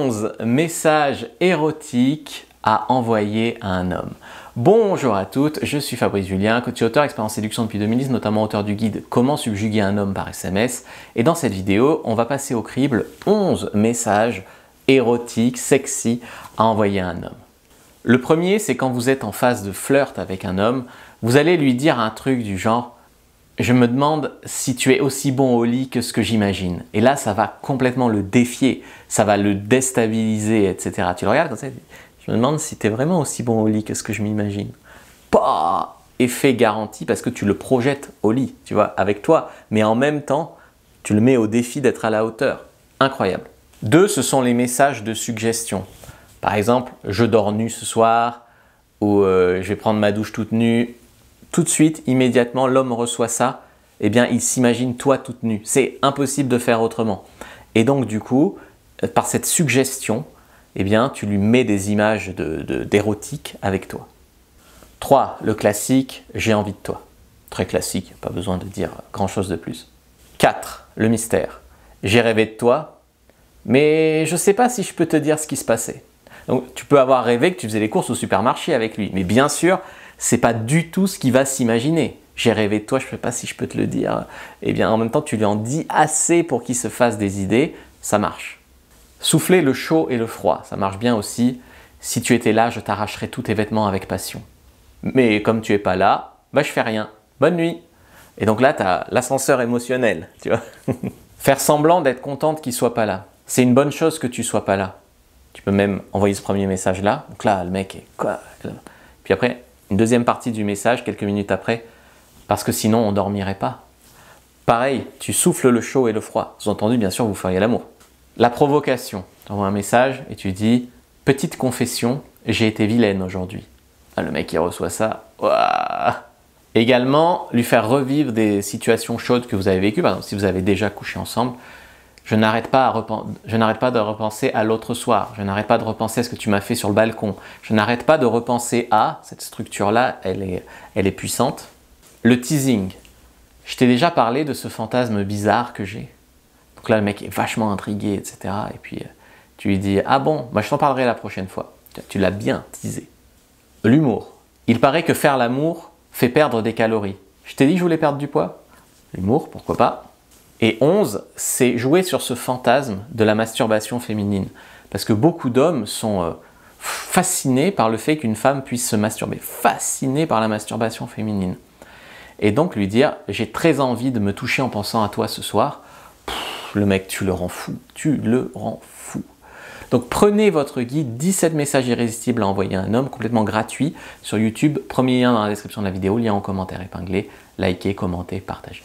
11 messages érotiques à envoyer à un homme. Bonjour à toutes, je suis Fabrice Julien, coach et auteur expert en séduction depuis 2010, notamment auteur du guide Comment subjuguer un homme par SMS. Et dans cette vidéo, on va passer au crible 11 messages érotiques, sexy à envoyer à un homme. Le premier, c'est quand vous êtes en phase de flirt avec un homme, vous allez lui dire un truc du genre « Je me demande si tu es aussi bon au lit que ce que j'imagine ». Et là, ça va complètement le défier, ça va le déstabiliser, etc. Tu le regardes comme ça, je me demande si tu es vraiment aussi bon au lit que ce que je m'imagine. Pas effet garanti parce que tu le projettes au lit, tu vois, avec toi. Mais en même temps, tu le mets au défi d'être à la hauteur. Incroyable. 2, ce sont les messages de suggestion. Par exemple, je dors nu ce soir ou je vais prendre ma douche toute nue. Tout de suite, immédiatement, l'homme reçoit ça. Eh bien, il s'imagine toi toute nue. C'est impossible de faire autrement. Et donc, du coup, par cette suggestion, eh bien, tu lui mets des images d'érotique avec toi. 3. Le classique, j'ai envie de toi. Très classique, pas besoin de dire grand chose de plus. 4. Le mystère, j'ai rêvé de toi, mais je ne sais pas si je peux te dire ce qui se passait. Donc, tu peux avoir rêvé que tu faisais les courses au supermarché avec lui, mais bien sûr, ce n'est pas du tout ce qu'il va s'imaginer. J'ai rêvé de toi, je ne sais pas si je peux te le dire. Eh bien, en même temps, tu lui en dis assez pour qu'il se fasse des idées, ça marche. Souffler le chaud et le froid, ça marche bien aussi. Si tu étais là, je t'arracherais tous tes vêtements avec passion. Mais comme tu n'es pas là, bah je fais rien. Bonne nuit. Et donc là, tu as l'ascenseur émotionnel, tu vois. Faire semblant d'être contente qu'il ne soit pas là. C'est une bonne chose que tu ne sois pas là. Tu peux même envoyer ce premier message-là. Donc là, le mec est quoi? Puis après, une deuxième partie du message, quelques minutes après, parce que sinon, on ne dormirait pas. Pareil, tu souffles le chaud et le froid. Sous-entendu, bien sûr, vous feriez l'amour. La provocation. Tu envoies un message et tu dis « Petite confession, j'ai été vilaine aujourd'hui ». Ah, le mec, il reçoit ça. Ouah. Également, lui faire revivre des situations chaudes que vous avez vécues. Par exemple, si vous avez déjà couché ensemble, je n'arrête pas de repenser à l'autre soir. Je n'arrête pas de repenser à ce que tu m'as fait sur le balcon. Je n'arrête pas de repenser à cette structure-là, elle est puissante. Le teasing. Je t'ai déjà parlé de ce fantasme bizarre que j'ai. Donc là, le mec est vachement intrigué, etc. Et puis, tu lui dis « Ah bon, bah, je t'en parlerai la prochaine fois. » Tu l'as bien teasé. L'humour. Il paraît que faire l'amour fait perdre des calories. Je t'ai dit que je voulais perdre du poids. L'humour, pourquoi pas. Et 11, c'est jouer sur ce fantasme de la masturbation féminine. Parce que beaucoup d'hommes sont fascinés par le fait qu'une femme puisse se masturber. Fascinés par la masturbation féminine. Et donc lui dire « J'ai très envie de me toucher en pensant à toi ce soir. » Le mec, tu le rends fou. Tu le rends fou. Donc prenez votre guide 17 messages irrésistibles à envoyer à un homme, complètement gratuit sur YouTube. Premier lien dans la description de la vidéo, lien en commentaire épinglé. Likez, commentez, partagez.